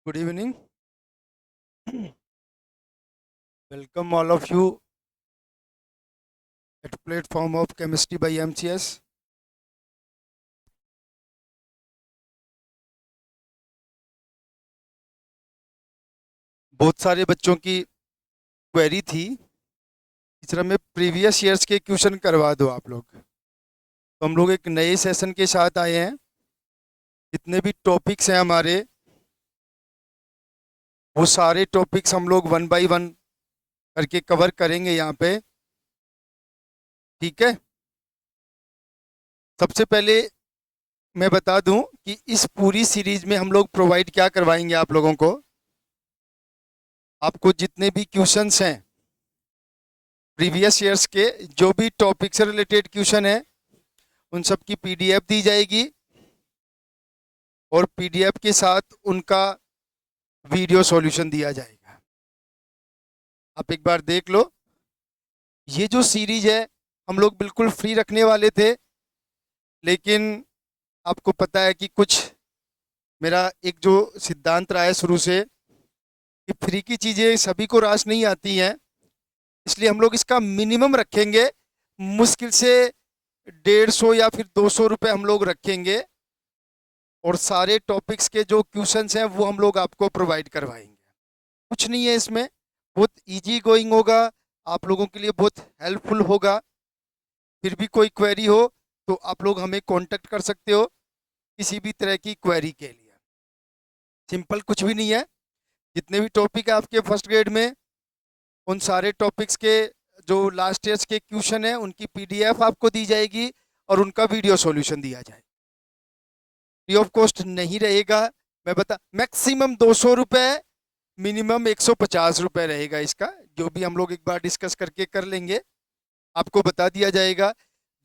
Good evening. Welcome all of you at platform of Chemistry by MCS. बहुत सारे बच्चों की क्वेरी थी इस तरह में प्रीवियस ईयर्स के क्वेश्चन करवा दो आप लोग। तो हम लोग एक नए सेशन के साथ आए हैं। जितने भी टॉपिक्स हैं हमारे वो सारे टॉपिक्स हम लोग वन बाय वन करके कवर करेंगे यहाँ पे। ठीक है। सबसे पहले मैं बता दूं कि इस पूरी सीरीज में हम लोग प्रोवाइड क्या करवाएंगे आप लोगों को। आपको जितने भी क्वेश्चंस हैं प्रीवियस ईयर्स के, जो भी टॉपिक से रिलेटेड क्वेश्चन है उन सब की पीडीएफ दी जाएगी और पीडीएफ के साथ उनका वीडियो सॉल्यूशन दिया जाएगा। आप एक बार देख लो। ये जो सीरीज है हम लोग बिल्कुल फ्री रखने वाले थे, लेकिन आपको पता है कि कुछ मेरा एक जो सिद्धांत रहा है शुरू से कि फ्री की चीज़ें सभी को रास नहीं आती हैं, इसलिए हम लोग इसका मिनिमम रखेंगे। मुश्किल से 150 या फिर 200 रुपये हम लोग रखेंगे और सारे टॉपिक्स के जो क्वेश्चंस हैं वो हम लोग आपको प्रोवाइड करवाएंगे। कुछ नहीं है इसमें, बहुत इजी गोइंग होगा, आप लोगों के लिए बहुत हेल्पफुल होगा। फिर भी कोई क्वेरी हो तो आप लोग हमें कांटेक्ट कर सकते हो किसी भी तरह की क्वेरी के लिए। सिंपल कुछ भी नहीं है। जितने भी टॉपिक है आपके फर्स्ट ग्रेड में, उन सारे टॉपिक्स के जो लास्ट ईयर्स के क्वेश्चन है उनकी पीडीएफ आपको दी जाएगी और उनका वीडियो सॉल्यूशन दिया जाएगा। फ्री ऑफ कॉस्ट नहीं रहेगा। मैं बता, मैक्सिमम 200 रुपये, मिनिमम 150 रुपये रहेगा इसका। जो भी हम लोग एक बार डिस्कस करके कर लेंगे, आपको बता दिया जाएगा।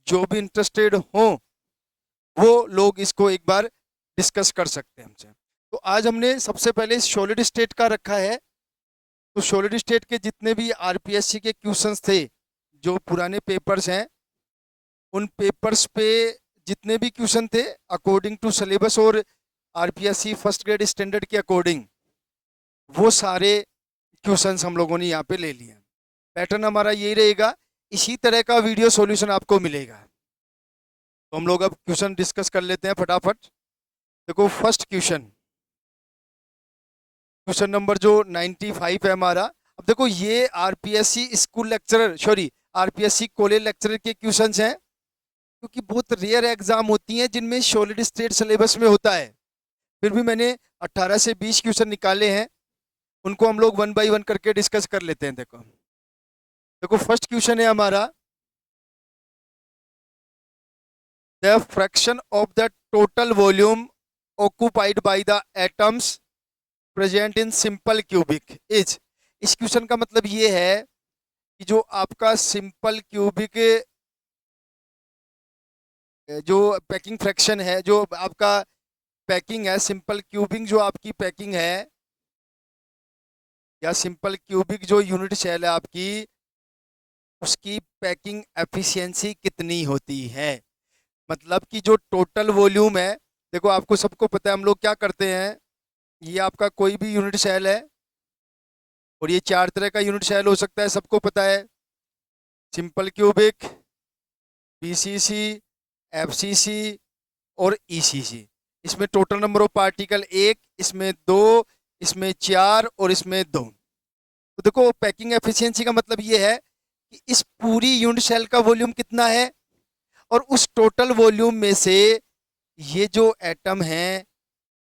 जो भी इंटरेस्टेड हो वो लोग इसको एक बार डिस्कस कर सकते हैं हमसे। तो आज हमने सबसे पहले सॉलिड स्टेट का रखा है। तो सॉलिड स्टेट के जितने भी आरपीएससी के क्वेश्चंस थे, जो पुराने पेपर्स हैं, उन पेपर्स पे जितने भी क्वेश्चन थे अकॉर्डिंग टू सिलेबस और आरपीएससी फर्स्ट ग्रेड स्टैंडर्ड के अकॉर्डिंग, वो सारे क्वेश्चंस हम लोगों ने यहाँ पे ले लिए। पैटर्न हमारा यही रहेगा, इसी तरह का वीडियो सॉल्यूशन आपको मिलेगा। तो हम लोग अब क्वेश्चन डिस्कस कर लेते हैं फटाफट। देखो फर्स्ट क्वेश्चन, क्वेश्चन नंबर जो 95 है हमारा। अब देखो ये RPSC school lecturer, sorry RPSC college lecturer के क्वेश्चंस हैं, क्योंकि बहुत रेयर एग्जाम होती हैं जिनमें सॉलिड स्टेट सिलेबस में होता है। फिर भी मैंने 18 से 20 क्वेश्चन निकाले हैं, उनको हम लोग वन बाय वन करके डिस्कस कर लेते हैं। देखो देखो फर्स्ट क्वेश्चन है हमारा, the fraction of the total volume occupied by the atoms present in simple cubic is. इस क्वेश्चन का मतलब ये है कि जो आपका सिंपल क्यूबिक जो पैकिंग फ्रैक्शन है, जो आपका पैकिंग है, सिंपल क्यूबिक जो आपकी पैकिंग है या सिंपल क्यूबिक जो यूनिट सेल है आपकी, उसकी पैकिंग एफिशिएंसी कितनी होती है। मतलब कि जो टोटल वॉल्यूम है, देखो आपको सबको पता है हम लोग क्या करते हैं। ये आपका कोई भी यूनिट सेल है और ये 4 तरह का यूनिट सेल हो सकता है, सबको पता है। सिंपल क्यूबिक, पीसीसी, एफसीसी और ईसीसी। इसमें टोटल नंबर ऑफ पार्टिकल 1, इसमें 2, इसमें 4 और इसमें 2। तो देखो पैकिंग एफिशिएंसी का मतलब ये है कि इस पूरी यूनिट सेल का वॉल्यूम कितना है और उस टोटल वॉल्यूम में से ये जो एटम है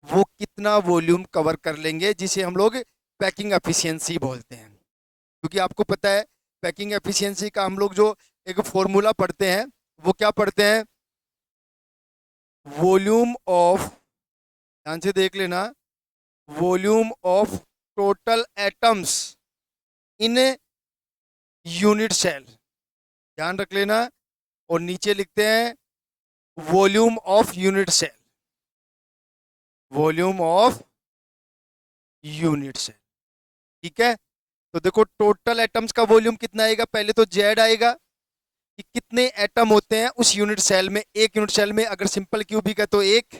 वो कितना वॉल्यूम कवर कर लेंगे, जिसे हम लोग पैकिंग एफिशिएंसी बोलते हैं। क्योंकि आपको पता है पैकिंग एफिशिएंसी का हम लोग जो एक फॉर्मूला पढ़ते हैं वो क्या पढ़ते हैं, वॉल्यूम ऑफ, ध्यान से देख लेना, volume of total atoms in unit cell, ध्यान रख लेना। और नीचे लिखते हैं volume of unit cell, volume of unit cell. ठीक है। तो देखो टोटल एटम्स का वॉल्यूम कितना आएगा, पहले तो जेड आएगा कि कितने एटम होते हैं उस यूनिट सेल में। एक यूनिट सेल में अगर सिंपल क्यूबिक है तो एक,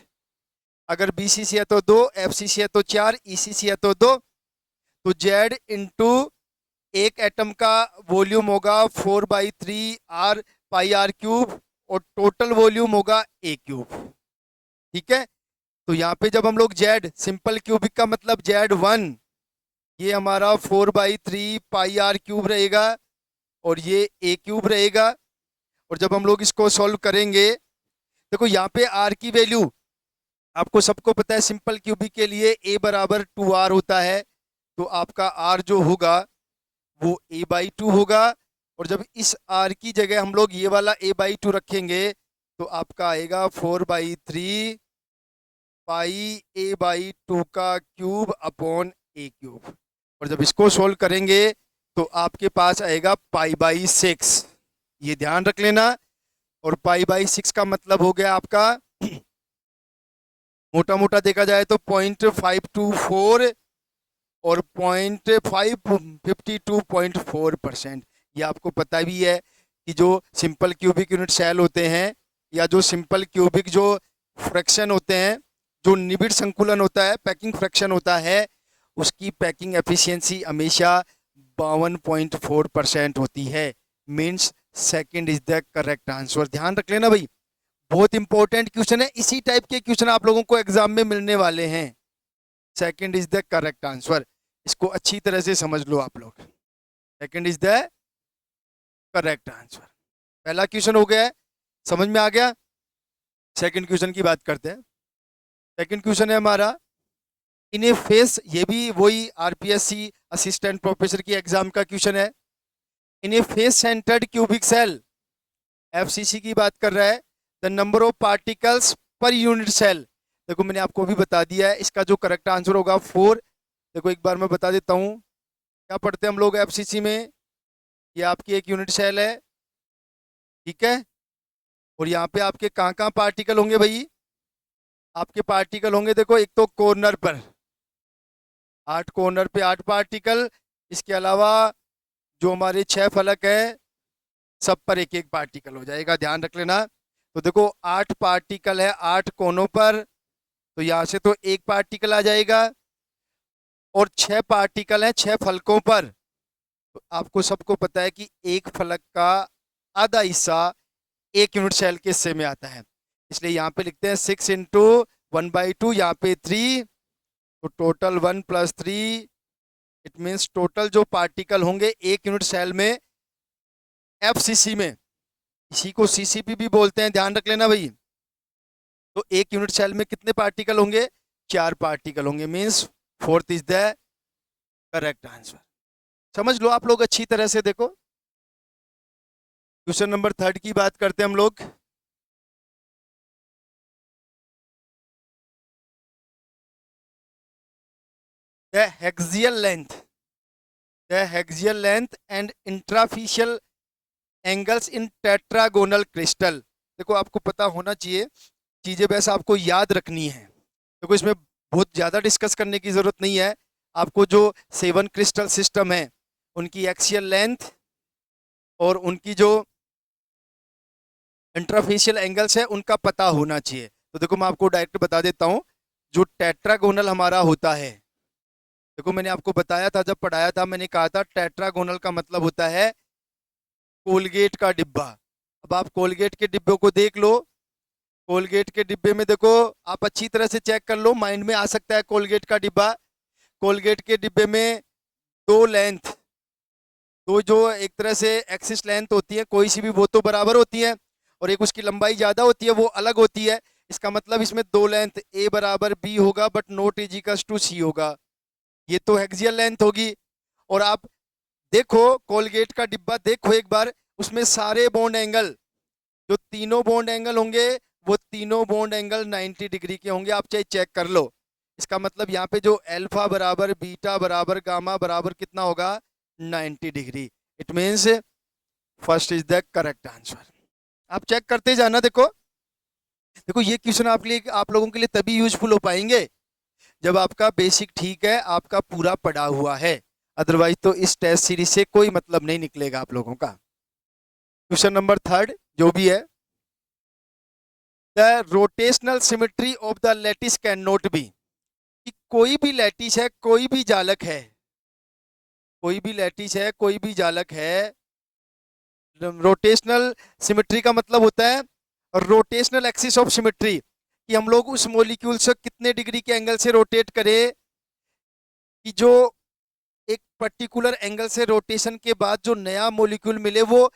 अगर BCC है तो 2, FCC है तो 4, ECC है तो 2, तो Z इंटू एक एटम का वॉल्यूम होगा 4/3 पाई आर क्यूब और टोटल वॉल्यूम होगा A क्यूब। ठीक है, तो यहाँ पे जब हम लोग Z सिंपल क्यूबिक का मतलब Z1, ये हमारा 4/3 पाई आर क्यूब रहेगा और ये A क्यूब रहेगा। और जब हम लोग इसको सॉल्व करेंगे, देखो यहाँ पे R की वैल्यू आपको सबको पता है, सिंपल क्यूबिक के लिए A बराबर 2R होता है, तो आपका R जो होगा वो A/2 होगा। और जब इस R की जगह हम लोग ये वाला A/2 रखेंगे तो आपका आएगा 4/3 पाई A/2 का क्यूब अपॉन A क्यूब। और जब इसको सोल्व करेंगे तो आपके पास आएगा π/6, ये ध्यान रख लेना। और π/6 का मतलब हो गया आपका मोटा मोटा देखा जाए तो 0.524 और 0.552.4%। ये आपको पता भी है कि जो सिंपल क्यूबिक यूनिट सेल होते हैं या जो सिंपल क्यूबिक जो फ्रैक्शन होते हैं, जो निबिड़ संकुलन होता है, पैकिंग फ्रैक्शन होता है, उसकी पैकिंग एफिशिएंसी हमेशा 52.4% होती है। Means second is the correct answer. ध्यान रख लेना भाई, बहुत इंपॉर्टेंट क्वेश्चन है। इसी टाइप के क्वेश्चन आप लोगों को एग्जाम में मिलने वाले हैं। Second is the correct answer, इसको अच्छी तरह से समझ लो आप लोग। Second is the correct answer. पहला क्वेश्चन हो गया है, समझ में आ गया। सेकंड क्वेश्चन की बात करते हैं। सेकंड क्वेश्चन है हमारा इन ए फेस, ये भी वही आरपीएससी असिस्टेंट प्रोफेसर की एग्जाम का क्वेश्चन है। In a face centered cubic cell, FCC की बात कर रहा है, the number of particles per unit cell. देखो मैंने आपको अभी बता दिया है, इसका जो करेक्ट आंसर होगा 4। देखो एक बार मैं बता देता हूँ, क्या पढ़ते हैं हम लोग एफसीसी में, ये आपकी एक यूनिट सेल है, ठीक है। और यहाँ पे आपके कहाँ कहाँ पार्टिकल होंगे भाई, आपके पार्टिकल होंगे देखो, एक तो कॉर्नर पर 8 कॉर्नर पे 8 पार्टिकल, इसके अलावा जो हमारे 6 फलक है सब पर एक एक पार्टिकल हो जाएगा, ध्यान रख लेना। तो देखो 8 पार्टिकल है 8 कोनों पर, तो यहाँ से तो एक पार्टिकल आ जाएगा। और 6 पार्टिकल है 6 फलकों पर, तो आपको सबको पता है कि एक फलक का आधा हिस्सा एक यूनिट सेल के हिस्से में आता है, इसलिए यहाँ पे लिखते हैं 6 इंटू 1/2, यहाँ पे 3, तो टोटल 1 + 3, इट मीन्स टोटल जो पार्टिकल होंगे एक यूनिट सेल में एफसीसी में, इसी को सीसीपी भी बोलते हैं, ध्यान रख लेना भाई। तो एक यूनिट सेल में कितने पार्टिकल होंगे, 4 पार्टिकल होंगे, means 4th is the correct answer. समझ लो आप लोग अच्छी तरह से। देखो क्वेश्चन नंबर 3 की बात करते हैं हम लोग। The axial length and interfacial angles in tetragonal crystal. देखो आपको पता होना चाहिए, चीजें वैसे आपको याद रखनी है। देखो इसमें बहुत ज्यादा डिस्कस करने की जरूरत नहीं है। आपको जो 7 क्रिस्टल सिस्टम है उनकी एक्सियल लेंथ और उनकी जो इंट्राफेशियल एंगल्स है उनका पता होना चाहिए। तो देखो मैं आपको डायरेक्ट बता देता हूँ, जो टेट्रागोनल हमारा होता है, देखो मैंने आपको बताया था जब पढ़ाया था, मैंने कहा था टेट्रागोनल का मतलब होता है कोलगेट का डिब्बा। अब आप कोलगेट के डिब्बे को देख लो, कोलगेट के डिब्बे में देखो आप अच्छी तरह से चेक कर लो, माइंड में आ सकता है कोलगेट का डिब्बा। कोलगेट के डिब्बे में 2 लेंथ, तो जो एक तरह से एक्सिस लेंथ होती है कोई सी भी, वो तो बराबर होती है, और एक उसकी लंबाई ज़्यादा होती है वो अलग होती है। इसका मतलब इसमें 2 लेंथ A बराबर B होगा बट नॉट A=C होगा, ये तो हेक्सियल लेंथ होगी। और आप देखो कोलगेट का डिब्बा देखो एक बार, उसमें सारे बॉन्ड एंगल, जो तीनों बॉन्ड एंगल होंगे वो तीनों बॉन्ड एंगल 90 डिग्री के होंगे, आप चाहे चेक कर लो। इसका मतलब यहाँ पे जो अल्फा बराबर बीटा बराबर गामा बराबर कितना होगा, 90 degree. It means first is the correct answer. आप चेक करते जाना। देखो देखो ये क्वेश्चन आप लोगों के लिए तभी यूजफुल हो पाएंगे जब आपका बेसिक ठीक है, आपका पूरा पढ़ा हुआ है, अदरवाइज तो इस टेस्ट सीरीज से कोई मतलब नहीं निकलेगा आप लोगों का। क्वेश्चन नंबर 3 जो भी है, the rotational symmetry of the lattice can not be, कि कोई भी लैटिस है, कोई भी जालक है, कोई भी लैटिस है, कोई भी जालक है, रोटेशनल सिमेट्री का मतलब होता है रोटेशनल एक्सिस ऑफ सिमेट्री, कि हम लोग उस मॉलिक्यूल से कितने डिग्री के एंगल से रोटेट करें कि जो एक पर्टिकुलर एंगल से रोटेशन के बाद जो नया मॉलिक्यूल मिले वो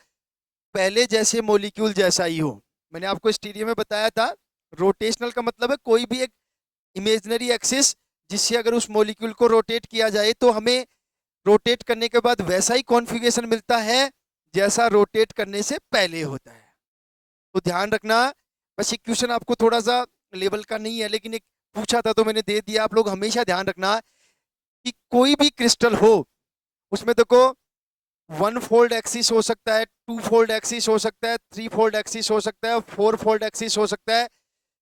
पहले जैसे मॉलिक्यूल जैसा ही हो। मैंने आपको स्टीरियो में बताया था, रोटेशनल का मतलब है कोई भी एक इमेजिनरी एक्सिस जिससे अगर उस मॉलिक्यूल को रोटेट किया जाए तो हमें रोटेट करने के बाद वैसा ही कॉन्फ़िगरेशन मिलता है जैसा रोटेट करने से पहले होता है। तो ध्यान रखना, बस ये क्वेश्चन आपको थोड़ा सा लेवल का नहीं है लेकिन एक पूछा था तो मैंने दे दिया। आप लोग हमेशा ध्यान रखना कि कोई भी क्रिस्टल हो उसमें देखो वन फोल्ड एक्सिस हो सकता है, टू फोल्ड एक्सिस हो सकता है, थ्री फोल्ड एक्सिस हो सकता है, फोर फोल्ड एक्सिस हो सकता है,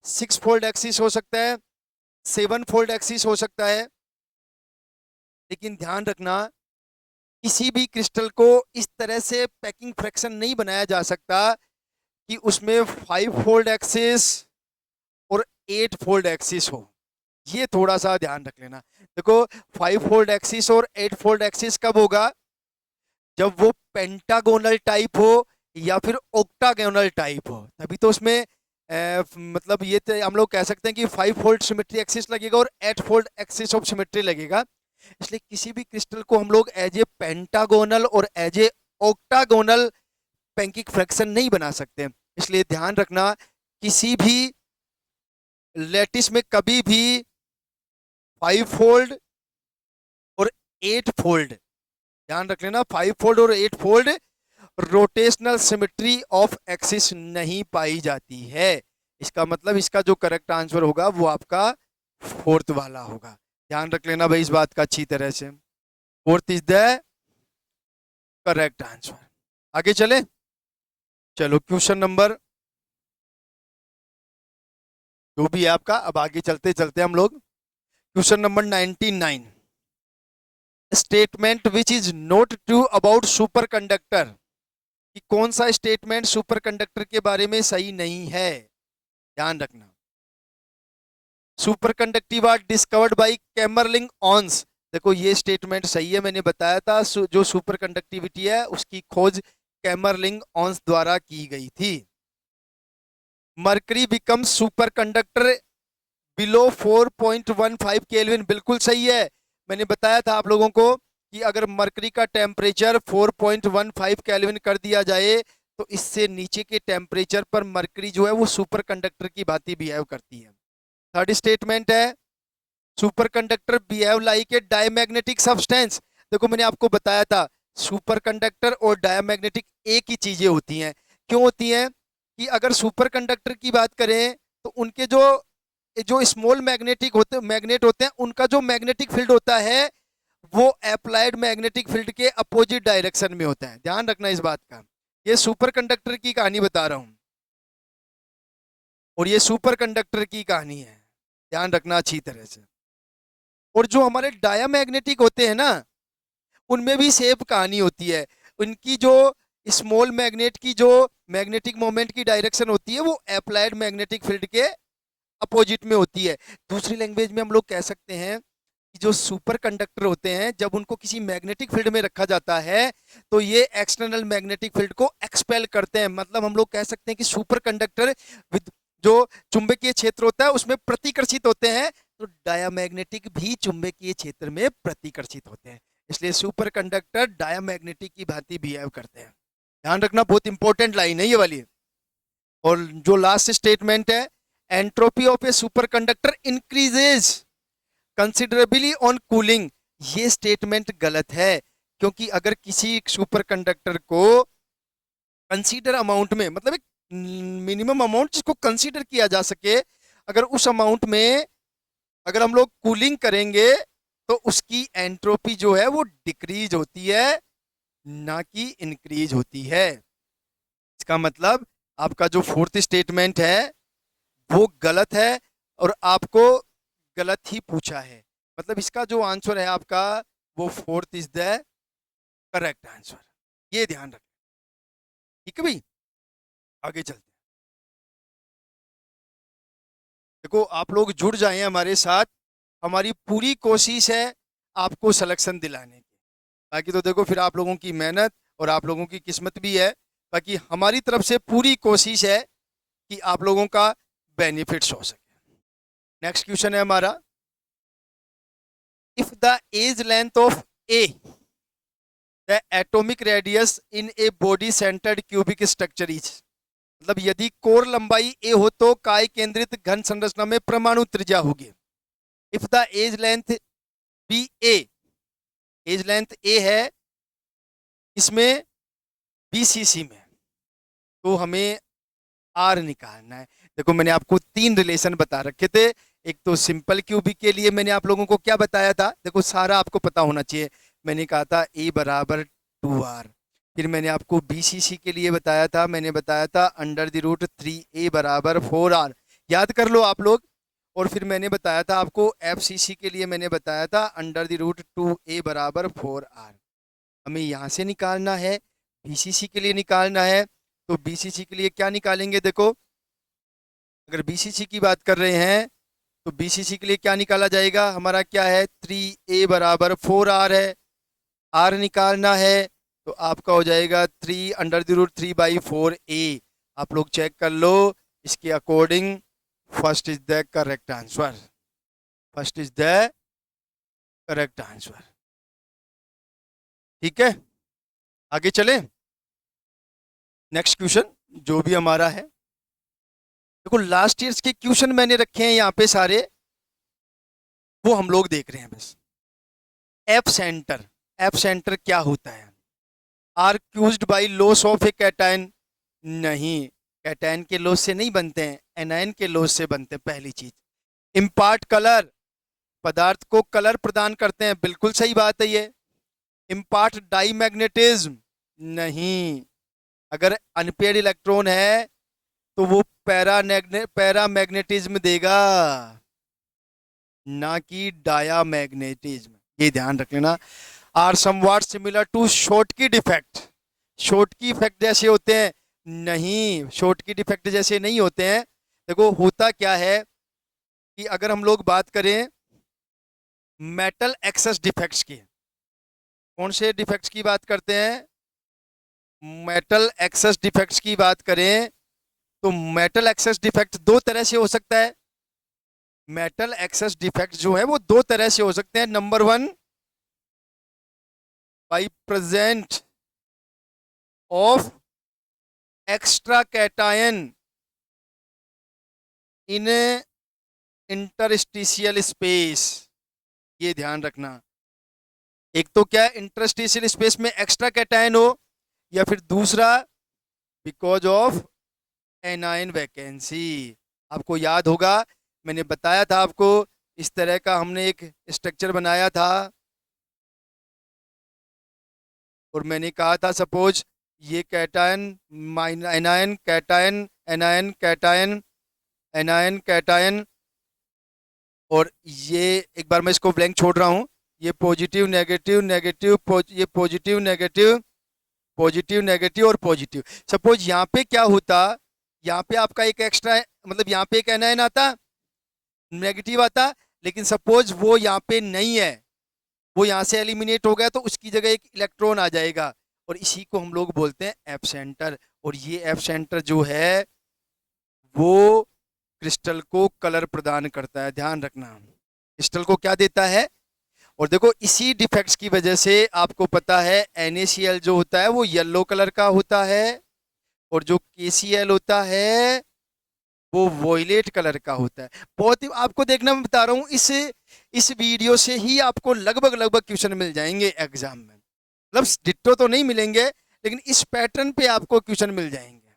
सिक्स फोल्ड एक्सिस हो सकता है, सेवन फोल्ड एक्सिस हो सकता है। लेकिन ध्यान रखना किसी भी क्रिस्टल को इस तरह से पैकिंग फ्रैक्शन नहीं बनाया जा सकता कि उसमें फाइव फोल्ड एक्सिस और एट फोल्ड एक्सिस हो। ये थोड़ा सा ध्यान रख लेना। देखो फाइव फोल्ड एक्सिस और एट फोल्ड एक्सिस कब होगा, जब वो पेंटागोनल टाइप हो या फिर ऑक्टागोनल टाइप हो, तभी तो उसमें मतलब ये तो हम लोग कह सकते हैं कि फाइव फोल्ड सिमेट्री एक्सिस लगेगा और eight fold axis of symmetry लगेगा। इसलिए किसी भी क्रिस्टल को हम लोग एज ए पेंटागोनल और as a octagonal packing fraction नहीं बना सकते। इसलिए ध्यान रखना किसी भी लैटिस में कभी भी फाइव फोल्ड और एट फोल्ड, ध्यान रख लेना, फाइव फोल्ड और eight fold rotational symmetry of axis नहीं पाई जाती है। इसका मतलब इसका जो करेक्ट आंसर होगा वो आपका फोर्थ वाला होगा। ध्यान रख लेना भाई इस बात का अच्छी तरह से, fourth is the correct answer. आगे चले, चलो क्वेश्चन नंबर जो भी है आपका, अब आगे चलते चलते हम लोग question number 99, statement which is not true about super conductor, कि कौन सा स्टेटमेंट सुपर कंडक्टर के बारे में सही नहीं है। ध्यान रखना, super conductive are discovered by Kamerlingh Onnes, देखो ये स्टेटमेंट सही है, मैंने बताया था जो सुपर कंडक्टिविटी है उसकी खोज कैमरलिंग ऑन्स द्वारा की गई थी। Mercury become super conductor below 4.15 kelvin, बिल्कुल सही है। मैंने बताया था आप लोगों को कि अगर मरकरी का टेम्परेचर 4.15 केल्विन कर दिया जाए तो इससे नीचे के टेम्परेचर पर मरकरी जो है वो सुपर कंडक्टर की भांति बिहेव करती है। थर्ड स्टेटमेंट है super conductor behave like a diamagnetic substance, देखो मैंने आपको बताया था सुपर कंडक्टर और डायमैग्नेटिक एक ही चीजें होती हैं। क्यों होती हैं कि अगर सुपर कंडक्टर की बात करें तो उनके जो जो स्मॉल मैग्नेट होते हैं उनका जो मैग्नेटिक फील्ड होता है वो अप्लाइड मैग्नेटिक फील्ड के अपोजिट डायरेक्शन में होता है। ध्यान रखना इस बात का, ये सुपर कंडक्टर की कहानी बता रहा हूं और ये सुपर कंडक्टर की कहानी है, ध्यान रखना अच्छी तरह से। और जो हमारे डायामैग्नेटिक होते हैं ना उनमें भी सेम कहानी होती है, उनकी जो स्मॉल मैग्नेट की जो मैग्नेटिक मोमेंट की डायरेक्शन होती है वो अप्लाइड मैग्नेटिक फील्ड के अपोजिट में होती है। दूसरी लैंग्वेज में हम लोग कह सकते हैं कि जो सुपर कंडक्टर होते हैं जब उनको किसी मैग्नेटिक फील्ड में रखा जाता है तो ये एक्सटर्नल मैग्नेटिक फील्ड को एक्सपेल करते हैं। मतलब हम लोग कह सकते हैं कि सुपर कंडक्टर जो चुंबकीय क्षेत्र होता है उसमें प्रतिकर्षित होते हैं, तो डायामैग्नेटिक भी चुंबकीय क्षेत्र में प्रतिकर्षित होते हैं। इसलिए सुपर कंडक्टर डायामैग्नेटिक की भांति बिहेव करते हैं। ध्यान रखना, बहुत इंपॉर्टेंट लाइन है ये वाली। और जो लास्ट स्टेटमेंट है entropy of A super conductor increases considerably on cooling, ये स्टेटमेंट गलत है, क्योंकि अगर किसी सुपर कंडक्टर को कंसीडर अमाउंट में, मतलब एक मिनिमम अमाउंट जिसको कंसीडर किया जा सके, अगर उस अमाउंट में अगर हम लोग कूलिंग करेंगे तो उसकी एंट्रोपी जो है वो डिक्रीज होती है ना कि इंक्रीज होती है। इसका मतलब आपका जो फोर्थ स्टेटमेंट है वो गलत है और आपको गलत ही पूछा है। मतलब इसका जो आंसर है आपका वो fourth is the correct answer, ये ध्यान रखें। ठीक है भाई, आगे चलते हैं। देखो आप लोग जुड़ जाएं हमारे साथ, हमारी पूरी कोशिश है आपको सिलेक्शन दिलाने की। बाकी तो देखो फिर आप लोगों की मेहनत और आप लोगों की किस्मत भी है। बाकी हमारी तरफ से पूरी कोशिश है कि आप लोगों का बेनिफिट्स हो सके। नेक्स्ट क्वेश्चन है हमारा, if the edge length of a the atomic radius in a body centred cubic structure is, मतलब यदि कोर लंबाई ए हो तो काय केंद्रित घन संरचना में परमाणु त्रिज्या होगी। If the edge length be a, edge length a है इसमें बीसीसी में, तो हमें आर निकालना है। देखो मैंने आपको 3 रिलेशन बता रखे थे। एक तो सिंपल क्यूबिक के लिए मैंने आप लोगों को क्या बताया था, देखो सारा आपको पता होना चाहिए। मैंने कहा था ए बराबर 2r। फिर मैंने आपको बीसीसी के लिए बताया था, मैंने बताया था √3a बराबर 4r, याद कर लो आप लोग। और फिर मैंने बताया था आपको एफसीसी के लिए, मैंने बताया था √2a बराबर 4r। हमें यहाँ से निकालना है, बीसीसी के लिए निकालना है। तो बीसीसी के लिए क्या निकालेंगे, देखो अगर बीसीसी की बात कर रहे हैं तो बीसीसी के लिए क्या निकाला जाएगा, हमारा क्या है 3a बराबर 4r है। r निकालना है तो आपका हो जाएगा 3√3/4a। आप लोग चेक कर लो इसके according, first is the correct answer, first is the correct answer. ठीक है, आगे चले। नेक्स्ट क्वेश्चन जो भी हमारा है, देखो लास्ट ईयर्स के क्वेश्चन मैंने रखे हैं यहाँ पे सारे, वो हम लोग देख रहे हैं बस। एफ सेंटर, एफ सेंटर क्या होता है, are caused by loss of a cation, नहीं कैटायन के लॉस से नहीं बनते हैं, एनायन के लॉस से बनते हैं। पहली चीज, इम्पार्ट कलर, पदार्थ को कलर प्रदान करते हैं, बिल्कुल सही बात है ये। इम्पार्ट डाई मैग्नेटिज्म, नहीं, अगर अनपेयर्ड इलेक्ट्रॉन है तो वो पैरा मैग्नेटिज्म देगा, ना कि डाया मैग्नेटिज्म, ये ध्यान रख लेना। Are somewhat similar to Schottky defect, Schottky effect जैसे होते हैं, नहीं शॉर्टकी डिफेक्ट जैसे नहीं होते हैं। देखो होता क्या है कि अगर हम लोग बात करें मेटल एक्सेस डिफेक्ट्स की, कौन से डिफेक्ट्स की बात करते हैं, मेटल एक्सेस डिफेक्ट्स की बात करें तो मेटल एक्सेस डिफेक्ट 2 तरह से हो सकता है। मेटल एक्सेस डिफेक्ट जो है वो 2 तरह से हो सकते हैं। Number 1, by present of extra cation in interstitial space, ये ध्यान रखना। एक तो क्या इंटरस्टिशियल स्पेस में एक्स्ट्रा कैटायन हो, या फिर दूसरा बिकॉज ऑफ एनायन वैकेंसी। आपको याद होगा मैंने बताया था आपको, इस तरह का हमने एक स्ट्रक्चर बनाया था और मैंने कहा था सपोज ये cation anion cation anion cation anion cation, और ये एक बार मैं इसको ब्लैंक छोड़ रहा हूँ, ये पॉजिटिव नेगेटिव नेगेटिव ये पॉजिटिव नेगेटिव पॉजिटिव नेगेटिव और पॉजिटिव। सपोज यहाँ पे क्या होता, यहाँ पे आपका एक एक्स्ट्रा, मतलब यहाँ पे एक एनायन आता, नेगेटिव आता, लेकिन सपोज वो यहाँ पे नहीं है, वो यहाँ से एलिमिनेट हो गया, तो उसकी जगह एक इलेक्ट्रॉन आ जाएगा, और इसी को हम लोग बोलते हैं एफ सेंटर। और ये एफ सेंटर जो है वो क्रिस्टल को कलर प्रदान करता है, ध्यान रखना, क्रिस्टल को क्या देता है। और देखो इसी डिफेक्ट्स की वजह से आपको पता है NaCl जो होता है वो येलो कलर का होता है, और जो KCl होता है वो वॉयलेट कलर का होता है। बहुत ही आपको देखना, मैं बता रहा हूँ, इस वीडियो से ही आपको लगभग क्वेश्चन मिल जाएंगे एग्जाम में। मतलब डिट्टो तो नहीं मिलेंगे, लेकिन इस पैटर्न पे आपको क्वेश्चन मिल जाएंगे,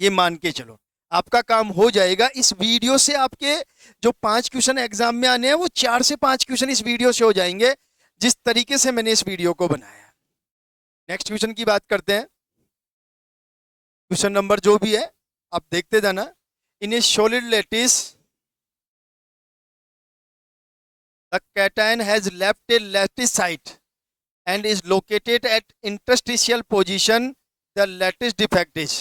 ये मान के चलो। आपका काम हो जाएगा इस वीडियो से, आपके जो 5 क्वेश्चन एग्जाम में आने हैं वो 4 से 5 क्वेश्चन इस वीडियो से हो जाएंगे, जिस तरीके से मैंने इस वीडियो को बनाया। नेक्स्ट क्वेश्चन की बात करते हैं। क्वेश्चन नंबर जो भी है आप देखते जाना। In a solid lattice the cation has left a lattice site and is located at interstitial position, the lattice defect is.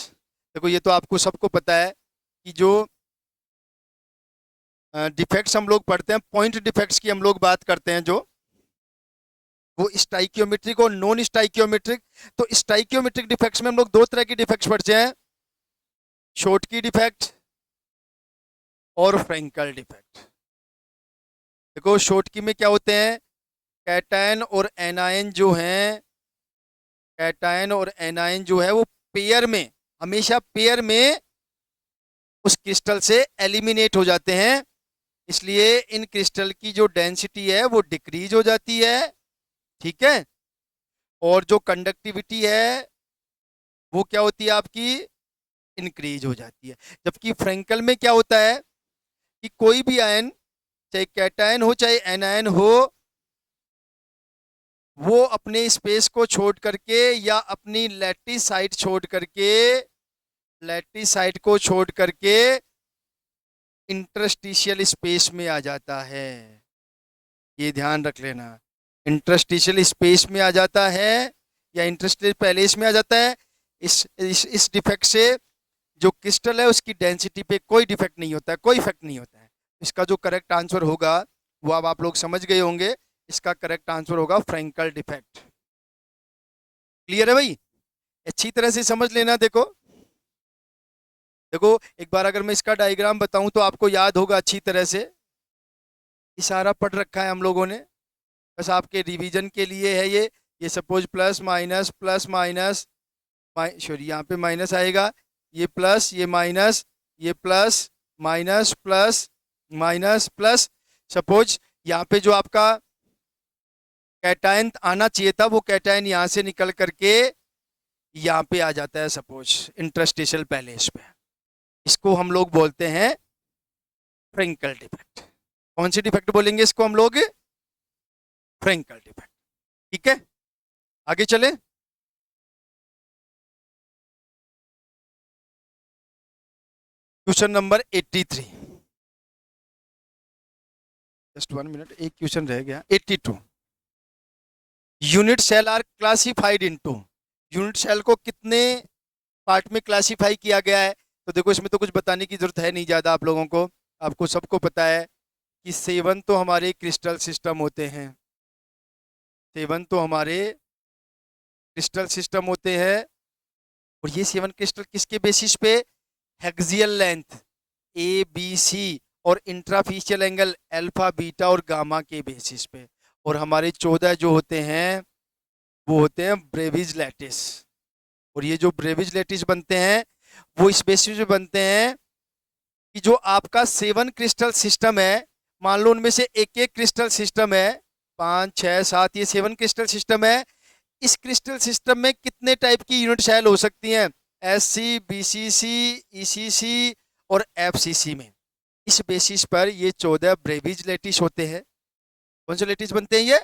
देखो ये तो आपको सबको पता है कि जो डिफेक्ट्स हम लोग पढ़ते हैं, पॉइंट डिफेक्ट्स की हम लोग बात करते हैं, जो वो स्टाइकियोमेट्रिक और नॉन स्टाइकियोमेट्रिक। तो स्टाइकियोमेट्रिक डिफेक्ट्स में हम लोग दो तरह की डिफेक्ट्स पढ़ते हैं, शॉर्टकी डिफेक्ट और फ्रैंकल डिफेक्ट। देखो शॉर्टकी में क्या होते हैं, कैटायन और एनायन जो हैं, कैटायन और एनायन जो है वो पेयर में, हमेशा पेयर में उस क्रिस्टल से एलिमिनेट हो जाते हैं, इसलिए इन क्रिस्टल की जो डेंसिटी है वो डिक्रीज हो जाती है, ठीक है। और जो कंडक्टिविटी है वो क्या होती है आपकी, इंक्रीज हो जाती है। जबकि फ्रैंकल में क्या होता है कि कोई भी आयन, चाहे कैटायन हो चाहे एनायन हो, वो अपने स्पेस को छोड़ करके या अपनी लैटिस साइड छोड़ करके, लैटिस साइड को छोड़ करके इंटरस्टिशियल स्पेस में आ जाता है, ये ध्यान रख लेना। इंटरस्टिशियल स्पेस में आ जाता है या इंटरस्टिशियल पैलेस में आ जाता है। इस डिफेक्ट से जो क्रिस्टल है उसकी डेंसिटी पे कोई डिफेक्ट नहीं होता है, कोई इफेक्ट नहीं होता है। इसका जो करेक्ट आंसर होगा वो अब आप लोग समझ गए होंगे, इसका करेक्ट आंसर होगा फ्रैंकल डिफेक्ट। क्लियर है भाई, अच्छी तरह से समझ लेना। देखो देखो एक बार अगर मैं इसका डायग्राम बताऊं तो आपको याद होगा अच्छी तरह से, इशारा पढ़ रखा है हम लोगों ने, बस आपके रिवीजन के लिए है ये suppose plus minus plus minus, sorry यहाँ पे माइनस आएगा, ये प्लस ये माइनस, ये plus minus plus minus plus. Suppose यहाँ पे जो आपका कैटायन आना चाहिए था वो कैटायन यहाँ से निकल करके यहाँ पे आ जाता है, सपोज इंटरस्टिशियल पैलेस पे। इसको हम लोग बोलते हैं फ्रैंकल डिफेक्ट। कौन सी डिफेक्ट बोलेंगे इसको हम लोग, फ्रैंकल डिफेक्ट, ठीक है। आगे चले, क्वेश्चन नंबर 83, जस्ट 1 मिनट, एक क्वेश्चन रह गया। 82, unit cell are classified into, unit cell को कितने पार्ट में क्लासिफाई किया गया है। तो देखो इसमें तो कुछ बताने की जरूरत है नहीं ज़्यादा आप लोगों को, आपको सबको पता है कि 7 तो हमारे क्रिस्टल सिस्टम होते हैं, 7 तो हमारे क्रिस्टल सिस्टम होते हैं। और ये 7 क्रिस्टल किसके बेसिस पे, हेक्सियल लेंथ ए बी सी और इंट्राफिशियल एंगल अल्फा बीटा और गामा के बेसिस पे। और हमारे 14 जो होते हैं वो होते हैं ब्रेविज लैटिस। और ये जो ब्रेविज लैटिस बनते हैं वो इस बेसिस पे बनते हैं कि जो आपका 7 क्रिस्टल सिस्टम है, मान लो उनमें से एक एक क्रिस्टल सिस्टम है, 5 6 7, ये 7 क्रिस्टल सिस्टम है। इस क्रिस्टल सिस्टम में कितने टाइप की यूनिट सेल हो सकती हैं, एस सी, बी सी सी, ई सी सी और एफ सी सी में। इस बेसिस पर ये 14 ब्रेविज लैटिस होते हैं। कौन से लैटिस बनते हैं, ये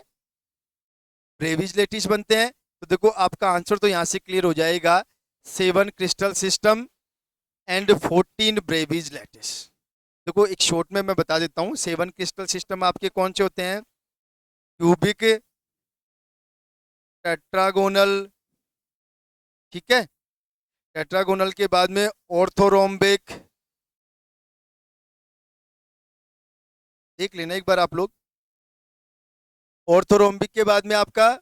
ब्रेविज लैटिस बनते हैं। तो देखो आपका आंसर तो यहाँ से क्लियर हो जाएगा, 7 क्रिस्टल सिस्टम एंड 14 ब्रेविज लैटिस। देखो एक शॉर्ट में मैं बता देता हूँ, 7 क्रिस्टल सिस्टम आपके कौन से होते हैं, क्यूबिक, टेट्रागोनल, ठीक है, टेट्रागोनल के बाद में ऑर्थोरोम्बिक, देख लेना एक बार आप लोग, ऑर्थोरोम्बिक के बाद में आपका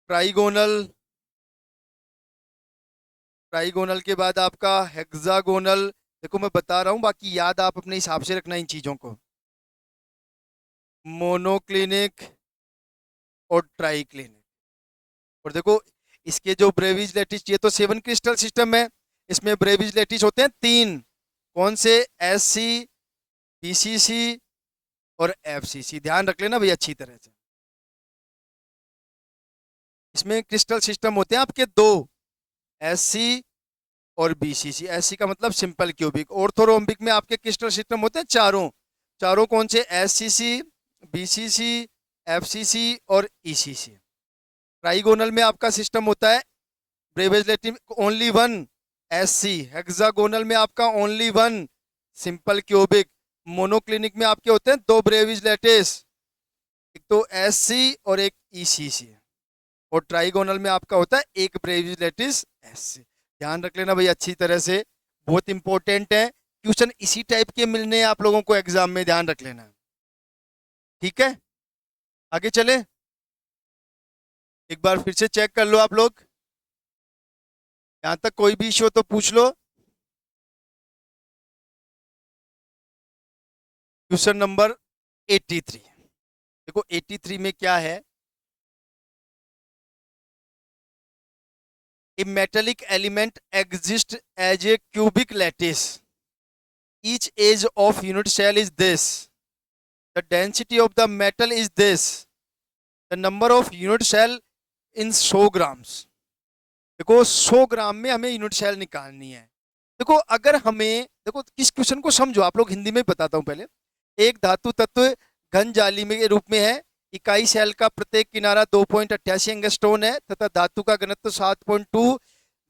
ट्राइगोनल, ट्राइगोनल के बाद आपका हेक्सागोनल। देखो मैं बता रहा हूं, बाकी याद आप अपने हिसाब से रखना इन चीजों को, मोनोक्लिनिक और ट्राइक्लिनिक। और देखो इसके जो ब्रेविज लैटिस, ये तो 7 क्रिस्टल सिस्टम है, इसमें ब्रेविज लैटिस होते हैं 3, कौन से, एस सी, बी सी सी और एफ सी सी। ध्यान रख लेना भैया अच्छी तरह से। इसमें क्रिस्टल सिस्टम होते हैं आपके 2, एस सी और बी सी सी। एस सी का मतलब सिंपल क्यूबिक। ऑर्थोरोम्बिक में आपके क्रिस्टल सिस्टम होते हैं चारों, चारों कौन से, एस सी सी, बी सी सी, एफ सी सी और ई सी सी। ट्राइगोनल में आपका सिस्टम होता है Bravais lattice only 1, S C. Hexagonal में आपका ओनली 1, सिंपल क्यूबिक। मोनोक्लिनिक में आपके होते हैं 2 ब्रेविज लैटिस, एक तो एस सी और एक ई सी सी। और ट्राइगोनल में आपका होता है एक ब्रेविज लैटिस एस सी। ध्यान रख लेना भाई अच्छी तरह से, बहुत इंपॉर्टेंट है। क्वेश्चन इसी टाइप के मिलने हैं आप लोगों को एग्जाम में, ध्यान रख लेना। ठीक है, आगे चले, एक बार फिर से चेक कर लो आप लोग, यहां तक कोई भी इश्यू हो तो पूछ लो। क्वेश्चन नंबर 83, देखो 83 में क्या है। A metallic element exist as a cubic lattice, each edge of unit cell is this, the density of the metal is this, the number of unit cell in 100 grams। देखो 100 ग्राम में हमें unit cell निकालनी है। देखो अगर हमें, देखो किस क्वेश्चन को समझो आप लोग, हिंदी में बताता हूं पहले। एक धातु तत्व घन जाली में के रूप में है, इकाई सेल का प्रत्येक किनारा 2.88 एंगस्ट्रोन है तथा धातु का घनत्व 7.2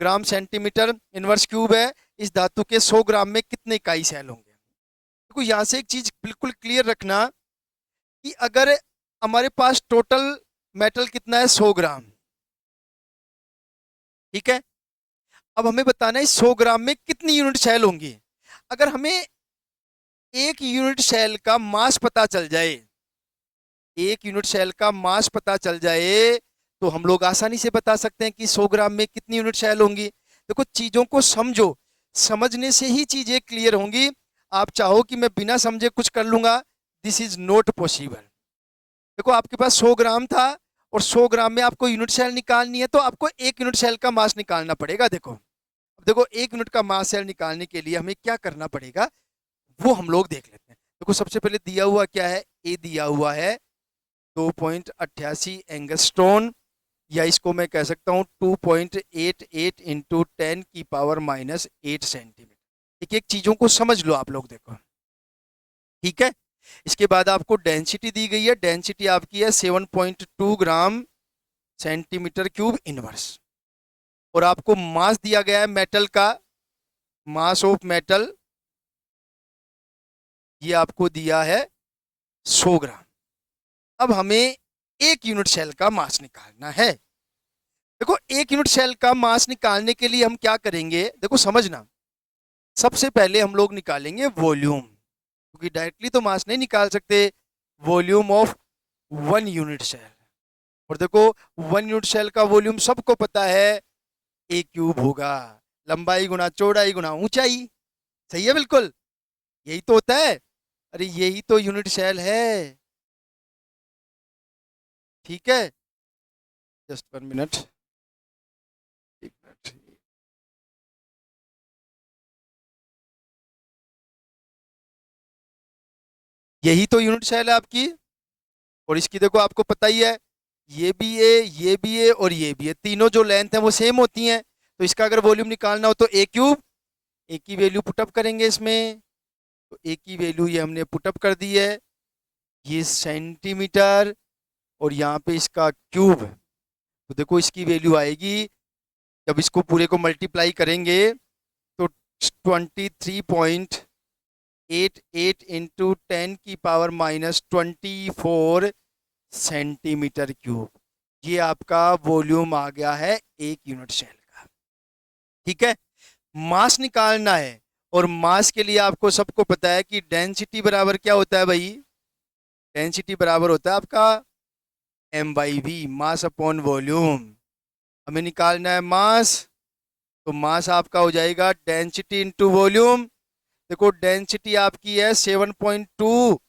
ग्राम सेंटीमीटर इनवर्स क्यूब है। इस धातु के 100 ग्राम में कितने इकाई सेल होंगे? देखो यहां से एक चीज बिल्कुल क्लियर रखना कि अगर हमारे पास टोटल मेटल कितना है, 100 ग्राम, ठीक है। अब हमें बताना है 100 ग्राम में कितनी यूनिट सेल होंगी। अगर हमें एक यूनिट सेल का मास पता चल जाए, एक यूनिट सेल का मास पता चल जाए, तो हम लोग आसानी से बता सकते हैं कि 100 ग्राम में कितनी यूनिट सेल होंगी। देखो चीजों को समझो, समझने से ही चीजें क्लियर होंगी। आप चाहो कि मैं बिना समझे कुछ कर लूंगा, दिस इज नॉट पॉसिबल। देखो आपके पास 100 ग्राम था और 100 ग्राम में आपको यूनिट सेल निकालनी है, तो आपको एक यूनिट सेल का मास निकालना पड़ेगा। देखो अब देखो एक यूनिट का मास सेल निकालने के लिए हमें क्या करना पड़ेगा, वो हम लोग देख लेते हैं। देखो सबसे पहले दिया हुआ क्या है, ए दिया हुआ है 2.88 एंगस्ट्रोन, या इसको मैं कह सकता हूं 2.88 इंटू 10 की पावर माइनस 8 सेंटीमीटर। एक एक चीजों को समझ लो आप लोग, देखो ठीक है। इसके बाद आपको डेंसिटी दी गई है, डेंसिटी आपकी है 7.2 ग्राम सेंटीमीटर क्यूब इनवर्स, और आपको मास दिया गया है मेटल का, मास ऑफ मेटल ये आपको दिया है 100 ग्राम। अब हमें एक यूनिट सेल का मास निकालना है। देखो एक यूनिट सेल का मास निकालने के लिए हम क्या करेंगे, देखो समझना, सबसे पहले हम लोग निकालेंगे वॉल्यूम, क्योंकि डायरेक्टली तो मास नहीं निकाल सकते। वॉल्यूम ऑफ 1 यूनिट सेल, और देखो 1 यूनिट सेल का वॉल्यूम सबको पता है, ए क्यूब होगा, लंबाई गुना चौड़ाई गुना ऊंचाई। सही है, बिल्कुल यही तो होता है। अरे यही तो यूनिट सेल है, ठीक है। जस्ट 1 मिनट, एक मिनट। यही तो यूनिट सेल है आपकी, और इसकी देखो आपको पता ही है, ये भी ए, ये भी ए और ये भी ए, तीनों जो लेंथ है वो सेम होती हैं। तो इसका अगर वॉल्यूम निकालना हो तो ए क्यूब, ए की वैल्यू पुटअप करेंगे इसमें, तो ए की वैल्यू ये हमने पुटअप कर दी है, ये सेंटीमीटर, और यहाँ पे इसका क्यूब। तो देखो इसकी वैल्यू आएगी, जब इसको पूरे को मल्टीप्लाई करेंगे तो 23.88 इंटू 10 की पावर माइनस 24 सेंटीमीटर क्यूब। ये आपका वॉल्यूम आ गया है एक यूनिट सेल का, ठीक है। मास निकालना है, और मास के लिए आपको सबको पता है कि डेंसिटी बराबर क्या होता है भाई, डेंसिटी बराबर होता है आपका m/v, मास अपॉन वॉल्यूम। हमें निकालना है मास, तो मास आपका हो जाएगा डेंसिटी इंटू वॉल्यूम। देखो डेंसिटी आपकी है 7.2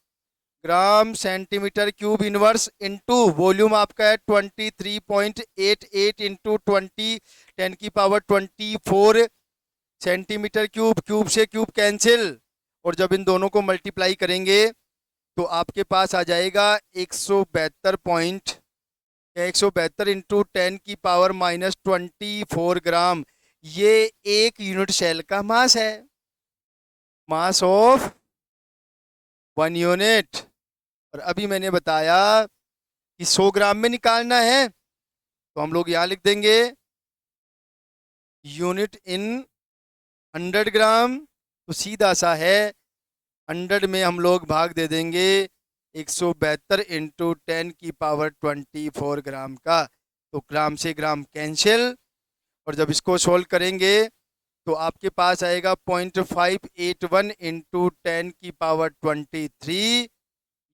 gram centimetre cube inverse, into volume आपका है 23.88 इंटू 20 10 की पावर 24 सेंटीमीटर क्यूब। क्यूब से क्यूब कैंसिल, और जब इन दोनों को मल्टीप्लाई करेंगे तो आपके पास आ जाएगा 172 इंटू 10 की पावर माइनस 24 ग्राम। ये एक यूनिट सेल का मास है, मास ऑफ 1 यूनिट। और अभी मैंने बताया कि 100 ग्राम में निकालना है, तो हम लोग यहाँ लिख देंगे यूनिट इन 100 ग्राम, तो सीधा सा है 100 में हम लोग भाग दे देंगे 172 इंटू 10 की पावर 24 ग्राम का, तो ग्राम से ग्राम कैंसिल, और जब इसको सोल्व करेंगे तो आपके पास आएगा 0.581 इंटू 10⁻23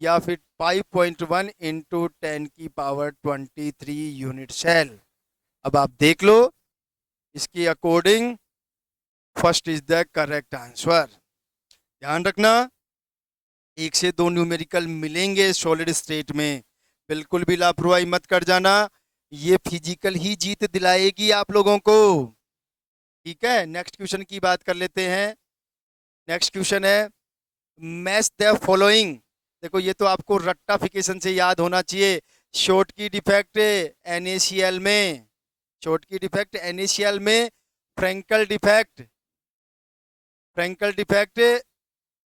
या फिर 5.1 इंटू 10⁻23 यूनिट सेल। अब आप देख लो, इसके according first is the correct answer. ध्यान रखना, एक से दो न्यूमेरिकल मिलेंगे सॉलिड स्टेट में, बिल्कुल भी लापरवाही मत कर जाना, ये फिजिकल ही जीत दिलाएगी आप लोगों को। ठीक है, नेक्स्ट क्वेश्चन की बात कर लेते हैं। नेक्स्ट क्वेश्चन है मैच द फॉलोइंग। देखो ये तो आपको रट्टाफिकेशन से याद होना चाहिए। शॉर्ट की डिफेक्ट NaCl में, शॉर्ट की डिफेक्ट NaCl में, Frenkel defect, Frenkel defect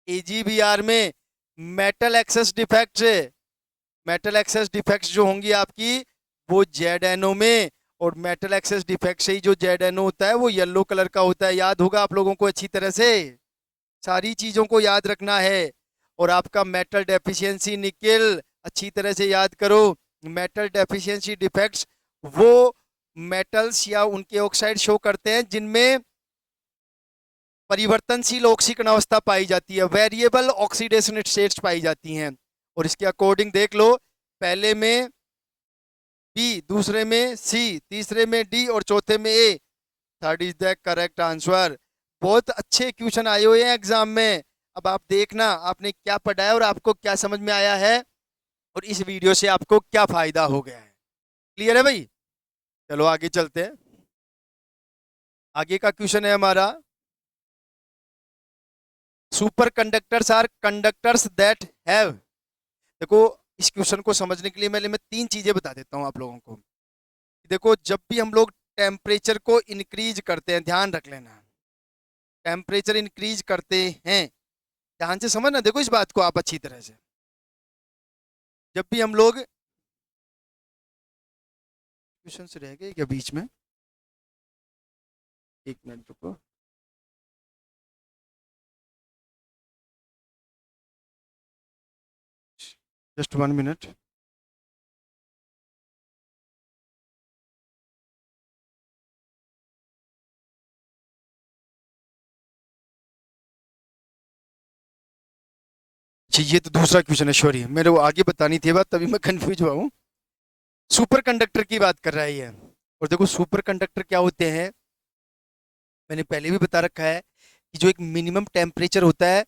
AgBr में, metal excess defect, metal excess defects जो होंगी आपकी वो ZNO में, और मेटल एक्सेस डिफेक्ट से ही जो ZNO होता है वो येलो कलर का होता है। याद होगा आप लोगों को अच्छी तरह से, सारी चीजों को याद रखना है। और आपका मेटल डेफिशिएंसी निकेल, अच्छी तरह से याद करो। मेटल डेफिशिएंसी डिफेक्ट्स वो मेटल्स या उनके ऑक्साइड शो करते हैं जिनमें परिवर्तनशील ऑक्सीकरण अवस्था पाई जाती है, वेरिएबल ऑक्सीडेशन स्टेट्स पाई जाती हैं। और इसके अकॉर्डिंग देख लो, पहले में B, दूसरे में C, तीसरे में D और चौथे में A। Third is the correct answer. बहुत अच्छे क्वेश्चन आए हुए हैं एग्जाम में। अब आप देखना आपने क्या पढ़ा है और आपको क्या समझ में आया है, और इस वीडियो से आपको क्या फायदा हो गया है। क्लियर है भाई? चलो आगे चलते हैं। आगे का क्वेश्चन है हमारा, superconductors are conductors that have. देखो इस क्वेश्चन को समझने के लिए मैं तीन चीजें बता देता हूं आप लोगों को। देखो जब भी हम लोग टेम्परेचर को इंक्रीज करते हैं, ध्यान रख लेना, टेम्परेचर इंक्रीज करते हैं, ध्यान से समझना, देखो इस बात को आप अच्छी तरह से। जब भी हम लोग, क्वेश्चन से रह गए क्या बीच में? एक मिनट रुको। Just 1 minute. जी ये तो दूसरा क्वेश्चन है, सॉरी मेरे वो आगे बतानी थी बात, तभी मैं कंफ्यूज हुआ हूँ। सुपर कंडक्टर की बात कर रहा है ये। और देखो सुपर कंडक्टर क्या होते हैं, मैंने पहले भी बता रखा है कि जो एक मिनिमम टेम्परेचर होता है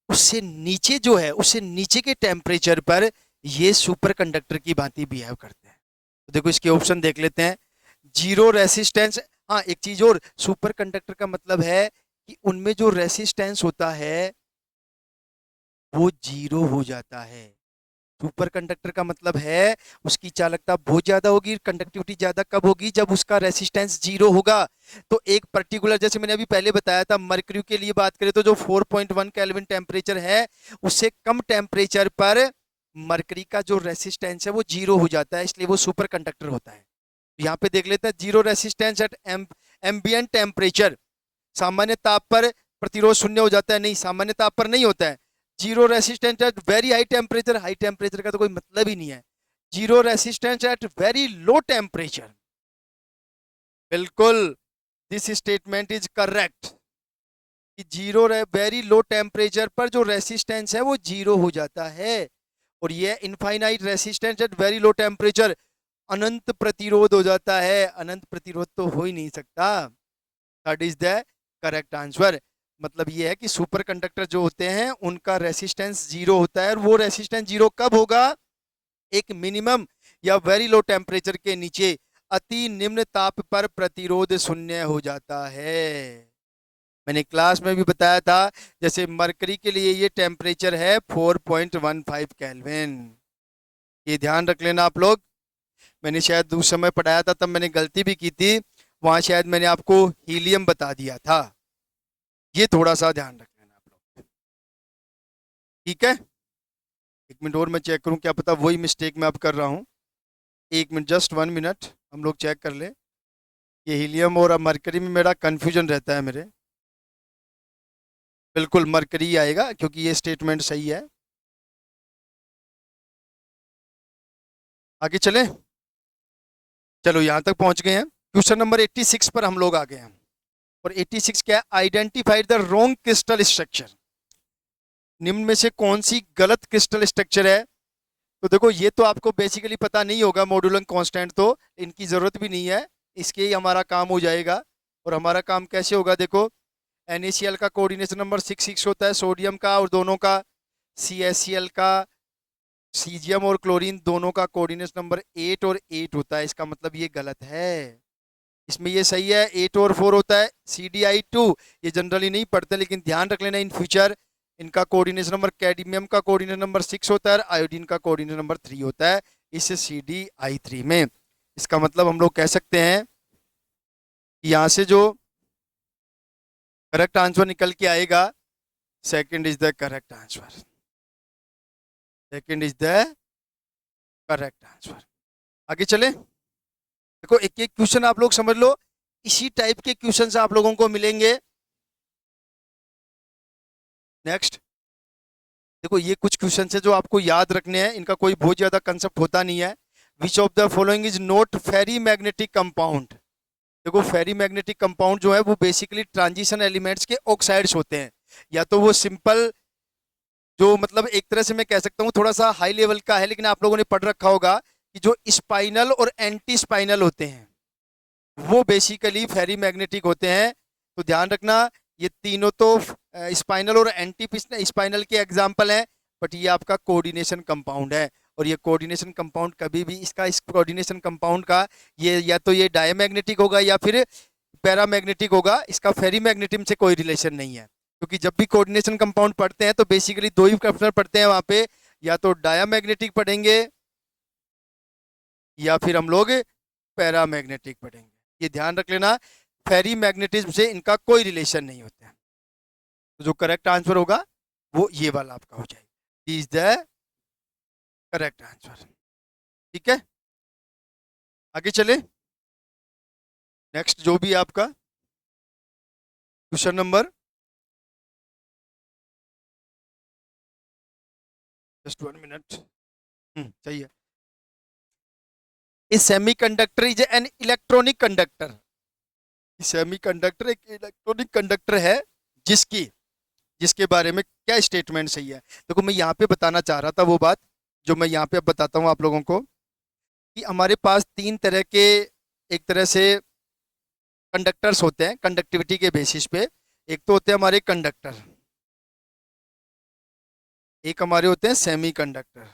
उससे नीचे जो है, उससे नीचे के टेम्परेचर पर ये सुपर कंडक्टर की भांति बिहेव करते हैं। तो देखो इसके ऑप्शन देख लेते हैं। जीरो रेसिस्टेंस, हाँ एक चीज और, सुपर कंडक्टर का मतलब है कि उनमें जो रेसिस्टेंस होता है वो जीरो हो जाता है। सुपर कंडक्टर का मतलब है उसकी चालकता बहुत ज्यादा होगी, कंडक्टिविटी ज्यादा कब होगी, जब उसका रेसिस्टेंस जीरो होगा। तो एक पर्टिकुलर, जैसे मैंने अभी पहले बताया था, मरकरी के लिए बात करें तो जो 4.1 केल्विन टेम्परेचर है, उससे कम टेम्परेचर पर मरकरी का जो रेसिस्टेंस है वो जीरो हो जाता है, इसलिए वो सुपर कंडक्टर होता है। यहाँ पे देख लेते हैं, zero resistance at ambient temperature, सामान्य ताप पर प्रतिरोध शून्य हो जाता है, नहीं सामान्य ताप पर नहीं होता है। Zero resistance at very high temperature, high temperature का तो कोई मतलब ही नहीं है। Zero resistance at very low temperature, बिल्कुल दिस स्टेटमेंट इज करेक्ट कि जीरो वेरी लो टेम्परेचर पर जो रेसिस्टेंस है वो जीरो हो जाता है। और ये infinite resistance at very low temperature, अनंत प्रतिरोध हो जाता है, अनंत प्रतिरोध तो हो ही नहीं सकता। That is the correct answer. मतलब ये है कि सुपर कंडक्टर जो होते हैं उनका रेसिस्टेंस जीरो होता है, और वो रेसिस्टेंस जीरो कब होगा, एक मिनिमम या वेरी लो टेम्परेचर के नीचे अति निम्न ताप पर प्रतिरोध शून्य हो जाता है। मैंने क्लास में भी बताया था, जैसे मरकरी के लिए ये टेम्परेचर है 4.15 केल्विन, ये ध्यान रख लेना आप लोग। मैंने शायद उस समय पढ़ाया था तब मैंने गलती भी की थी, वहां शायद मैंने आपको हीलियम बता दिया था, ये थोड़ा सा ध्यान रख लेना आप लोग। ठीक है, एक मिनट और मैं चेक करूं, क्या पता वही मिस्टेक मैं अब कर रहा हूं। एक मिनट, जस्ट 1 मिनट, हम लोग चेक कर ले। ये हीलियम और मरकरी में मेरा कंफ्यूजन रहता है मेरे। बिल्कुल मरकरी ही आएगा क्योंकि ये स्टेटमेंट सही है। आगे चलें, चलो यहां तक पहुंच गए हैं, क्वेश्चन नंबर 86 पर हम लोग आ गए हैं। और 86 क्या है, identified the wrong crystal structure. निम्न में से कौन सी गलत क्रिस्टल स्ट्रक्चर है? तो देखो ये तो आपको बेसिकली पता नहीं होगा, मॉड्यूलन कांस्टेंट तो इनकी जरूरत भी नहीं है, इसके ही हमारा काम हो जाएगा। और हमारा काम कैसे होगा देखो, NaCl का कोऑर्डिनेशन नंबर 6 होता है सोडियम का, और दोनों का CaCl का, सीजियम और क्लोरीन दोनों का कोऑर्डिनेशन नंबर 8 और 8 होता है। इसका मतलब ये गलत है, इसमें ये सही है 8 और 4 होता है। CdI2 ये जनरली नहीं पढ़ते, लेकिन ध्यान रख लेना इन फ्यूचर, इनका कोऑर्डिनेशन नंबर, कैडमियम का कोऑर्डिनेशन नंबर 6 होता है, आयोडीन का कोऑर्डिनेशन नंबर 3 होता है इस CdI3 में। इसका मतलब हम लोग कह सकते हैं यहाँ से जो करेक्ट आंसर निकल के आएगा, second is the correct answer, second is the correct answer. आगे चले, देखो एक एक क्वेश्चन आप लोग समझ लो, इसी टाइप के क्वेश्चन आप लोगों को मिलेंगे। नेक्स्ट देखो, ये कुछ क्वेश्चन है जो आपको याद रखने हैं, इनका कोई बहुत ज्यादा कंसेप्ट होता नहीं है। Which of the following is not ferrimagnetic compound? देखो फेरी मैग्नेटिक कंपाउंड जो है वो बेसिकली ट्रांजिशन एलिमेंट्स के ऑक्साइड्स होते हैं, या तो वो सिंपल, जो मतलब एक तरह से मैं कह सकता हूँ थोड़ा सा हाई लेवल का है, लेकिन आप लोगों ने पढ़ रखा होगा कि जो स्पाइनल और एंटी स्पाइनल होते हैं वो बेसिकली फेरी मैग्नेटिक होते हैं। तो ध्यान रखना, ये तीनों तो स्पाइनल और एंटी स्पाइनल के एग्जाम्पल हैं, बट ये आपका कोऑर्डिनेशन कंपाउंड है। और ये कोऑर्डिनेशन कंपाउंड कभी भी इसका, इस कोऑर्डिनेशन कंपाउंड का ये या तो ये डायमैग्नेटिक होगा या फिर पैरामैग्नेटिक होगा, इसका फेरी मैग्नेटिज्म से कोई रिलेशन नहीं है। क्योंकि जब भी कोऑर्डिनेशन कंपाउंड पढ़ते हैं तो बेसिकली दो ही कंपाउंड पढ़ते हैं वहां पे, या तो डायमैग्नेटिक पढ़ेंगे या फिर हम लोग पैरामैग्नेटिक पढ़ेंगे। ये ध्यान रख लेना, फेरी मैग्नेटिज्म से इनका कोई रिलेशन नहीं होता है। तो जो करेक्ट आंसर होगा वो ये वाला आपका हो जाएगा, इज द करेक्ट आंसर। ठीक है, आगे चले। नेक्स्ट जो भी आपका क्वेश्चन नंबर, जस्ट 1 मिनट, सही है। A semiconductor is an electronic conductor. Semiconductor एक इलेक्ट्रॉनिक कंडक्टर है जिसकी, जिसके बारे में क्या स्टेटमेंट सही है। देखो मैं यहाँ पे बताना चाह रहा था वो बात जो मैं यहाँ पे अब बताता हूँ आप लोगों को, कि हमारे पास तीन तरह के, एक तरह से कंडक्टर्स होते हैं कंडक्टिविटी के बेसिस पे। एक तो होते हैं हमारे कंडक्टर, एक हमारे होते हैं सेमीकंडक्टर,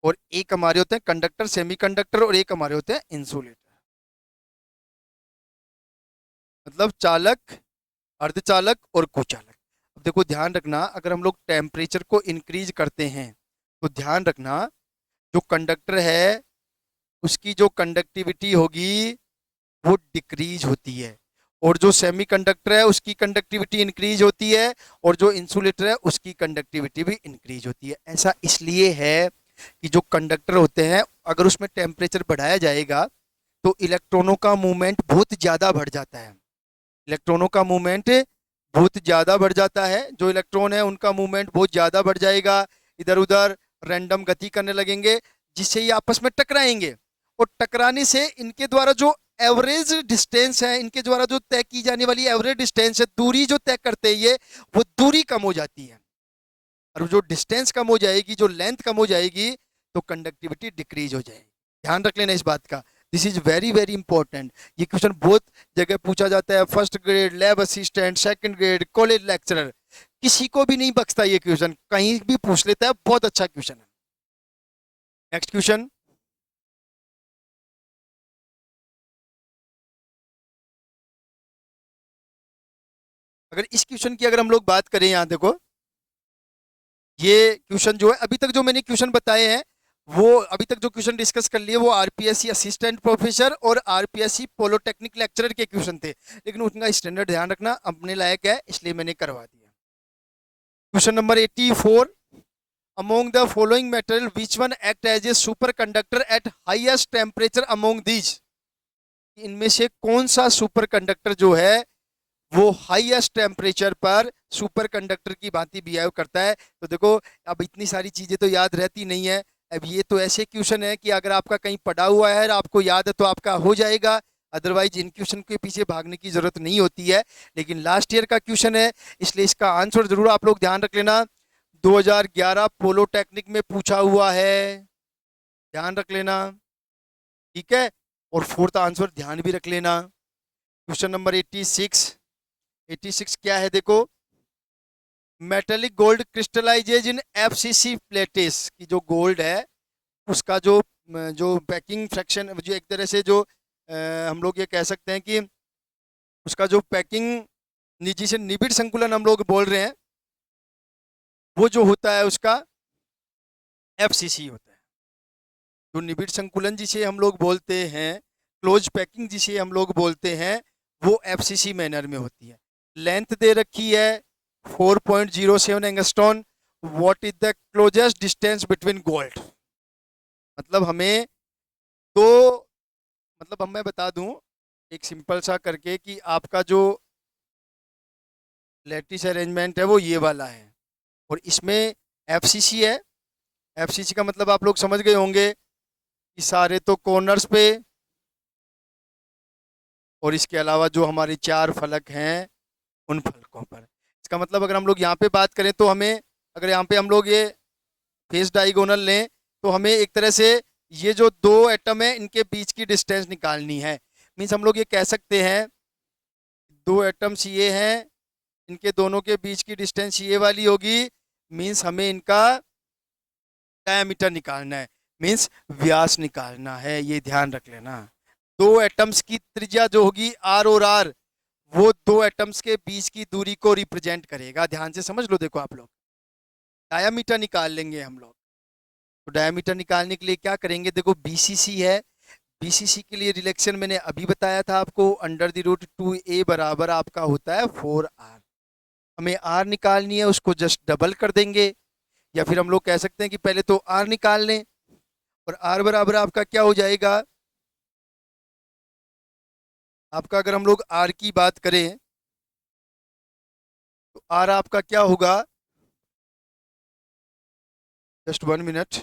और एक हमारे होते हैं कंडक्टर, सेमीकंडक्टर, और एक हमारे होते हैं इंसुलेटर। मतलब चालक, अर्धचालक और कुचालक। अब देखो ध्यान रखना, अगर हम लोग टेम्परेचर को इंक्रीज करते हैं तो ध्यान रखना जो कंडक्टर है उसकी जो कंडक्टिविटी होगी वो डिक्रीज होती है, और जो सेमीकंडक्टर है उसकी कंडक्टिविटी इंक्रीज होती है, और जो इंसुलेटर है उसकी कंडक्टिविटी भी इंक्रीज होती है। ऐसा इसलिए है कि जो कंडक्टर होते हैं अगर उसमें टेम्परेचर बढ़ाया जाएगा तो इलेक्ट्रॉनों का मूवमेंट बहुत ज़्यादा बढ़ जाता है। इलेक्ट्रॉनों का मूवमेंट बहुत ज़्यादा बढ़ जाता है, जो इलेक्ट्रॉन है उनका मूवमेंट बहुत ज़्यादा बढ़ जाएगा, इधर उधर रैंडम गति करने लगेंगे, जिससे ये आपस में टकराएंगे, और टकराने से इनके द्वारा जो एवरेज डिस्टेंस है, इनके द्वारा जो तय की जाने वाली एवरेज डिस्टेंस है, दूरी जो तय करते हैं ये, वो दूरी कम हो जाती है। और जो डिस्टेंस कम हो जाएगी, जो लेंथ कम हो जाएगी, तो कंडक्टिविटी डिक्रीज हो जाएगी। ध्यान रख लेना इस बात का, this is very very important. ये क्वेश्चन बहुत जगह पूछा जाता है, first grade, lab assistant, second grade, college lecturer, किसी को भी नहीं बख्शता ये क्वेश्चन, कहीं भी पूछ लेता है, बहुत अच्छा क्वेश्चन है। नेक्स्ट क्वेश्चन, अगर इस क्वेश्चन की अगर हम लोग बात करें, यहां देखो ये क्वेश्चन जो है, अभी तक जो मैंने क्वेश्चन बताए हैं वो, अभी तक जो क्वेश्चन डिस्कस कर लिए वो आरपीएससी असिस्टेंट प्रोफेसर और आरपीएससी पॉलिटेक्निक लेक्चरर के क्वेश्चन थे, लेकिन उनका स्टैंडर्ड ध्यान रखना अपने लायक है, इसलिए मैंने करवा दिया। Question number 84, among the following metal which one act as a superconductor at highest temperature among these? इनमें से कौन सा सुपर कंडक्टर जो है वो हाईएस्ट टेम्परेचर पर सुपर कंडक्टर की भांति बिहेव करता है? तो देखो अब इतनी सारी चीजें तो याद रहती नहीं है, अब ये तो ऐसे क्वेश्चन है कि अगर आपका कहीं पढ़ा हुआ है और आपको याद है तो आपका हो जाएगा, अदरवाइज इन क्वेश्चन के पीछे भागने की जरूरत नहीं होती है, लेकिन लास्ट ईयर का क्वेश्चन है इसलिए इसका आंसर जरूर आप लोग ध्यान रख लेना। 2011 पोलोटेक्निक में पूछा हुआ है, ध्यान रख लेना, ठीक है। और फोर्थ आंसर ध्यान भी रख लेना, क्वेश्चन नंबर 86। 86 क्या है देखो, मेटेलिक गोल्ड क्रिस्टलाइजेज इन एफसीसी प्लेटिस की जो गोल्ड है उसका जो जो पैकिंग फ्रैक्शन, जो एक तरह से जो हम लोग ये कह सकते हैं कि उसका जो पैकिंग निजी से निबिड़ संकुलन हम लोग बोल रहे हैं, वो जो होता है उसका एफसीसी होता है। जो निबिड़ संकुलन जिसे हम लोग बोलते हैं, क्लोज पैकिंग जिसे हम लोग बोलते हैं, वो एफसीसी मैनर में होती है। लेंथ दे रखी है 4.07 angstrom. What is the closest distance between gold, मतलब हमें दो, मतलब हम मैं बता दूं एक सिंपल सा करके कि आपका जो लैटिस अरेंजमेंट है वो ये वाला है और इसमें एफसीसी है। एफसीसी का मतलब आप लोग समझ गए होंगे कि सारे तो कॉर्नर्स पे, और इसके अलावा जो हमारे चार फलक हैं उन फलकों पर। इसका मतलब अगर हम लोग यहाँ पे बात करें तो हमें, अगर यहाँ पे हम लोग ये फेस डायगोनल लें तो हमें एक तरह से ये जो दो एटम है इनके बीच की डिस्टेंस निकालनी है। मीन्स हम लोग ये कह सकते हैं दो एटम्स ये हैं, इनके दोनों के बीच की डिस्टेंस ये वाली होगी। मीन्स हमें इनका डायमीटर निकालना है, मीन्स व्यास निकालना है, ये ध्यान रख लेना। दो एटम्स की त्रिज्या जो होगी आर और आर, वो दो एटम्स के बीच की दूरी को रिप्रेजेंट करेगा। ध्यान से समझ लो, देखो आप लोग डायमीटर निकाल लेंगे हम लोग। तो डायमीटर निकालने के लिए क्या करेंगे, देखो बीसीसी है, बीसीसी के लिए रिलेक्शन मैंने अभी बताया था आपको, अंडर द रूट 2a बराबर आपका होता है 4r। हमें r निकालनी है, उसको जस्ट डबल कर देंगे, या फिर हम लोग कह सकते हैं कि पहले तो r निकाल लें, और r बराबर आपका क्या हो जाएगा, आपका अगर हम लोग r की बात करें तो r आपका क्या होगा, जस्ट 1 मिनट,